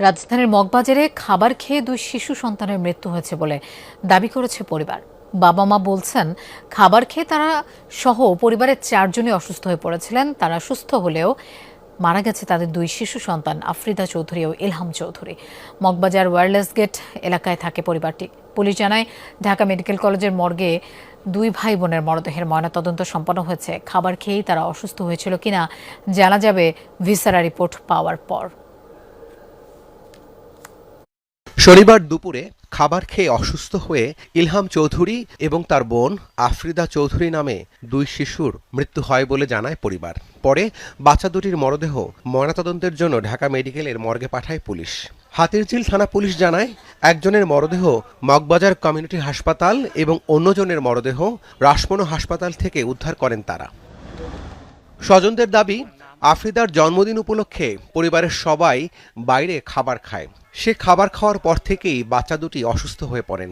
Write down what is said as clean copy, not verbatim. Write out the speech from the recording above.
রাজধানীর মগবাজারে খাবার খেয়ে দুই শিশু সন্তানের মৃত্যু হয়েছে বলে দাবি করেছে পরিবার। বাবা মা বলছেন, খাবার খেয়ে তারা সহ পরিবারের 4 জনই অসুস্থ হয়ে পড়েছিলেন। তারা সুস্থ হলেও মারা গেছে তাদের দুই শিশু সন্তান আফ্রিদা চৌধুরী ও ইলহাম চৌধুরী। মগবাজার ওয়্যারলেস গেট এলাকায় থাকে পরিবারটি। পুলিশ জানায়, ঢাকা মেডিকেল কলেজের মর্গে দুই ভাই বোনের মরদেহের ময়নাতদন্ত সম্পন্ন হয়েছে। খাবার খেয়েই তারা অসুস্থ হয়েছিল কিনা জানা যাবে ভিসারা রিপোর্ট পাওয়ার পর। শনিবার দুপুরে খাবার খেয়ে অসুস্থ হয়ে ইলহাম চৌধুরী এবং তার বোন আফ্রিদা চৌধুরী নামে দুই শিশুর মৃত্যু হয় বলে জানায় পরিবার। পরে বাচ্চা দুটির মরদেহ ময়নাতদন্তের জন্য ঢাকা মেডিকেলের মর্গে পাঠায় পুলিশ। হাতিরঝিল থানা পুলিশ জানায়, একজনের মরদেহ মগবাজার কমিউনিটি হাসপাতাল এবং অন্যজনের মরদেহ রাসমনো হাসপাতাল থেকে উদ্ধার করেন তারা। স্বজনদের দাবি, আফ্রিদার জন্মদিন উপলক্ষে পরিবারের সবাই বাইরে খাবার খায়। সে খাবার খাওয়ার পর থেকেই বাচ্চা দুটি অসুস্থ হয়ে পড়েন।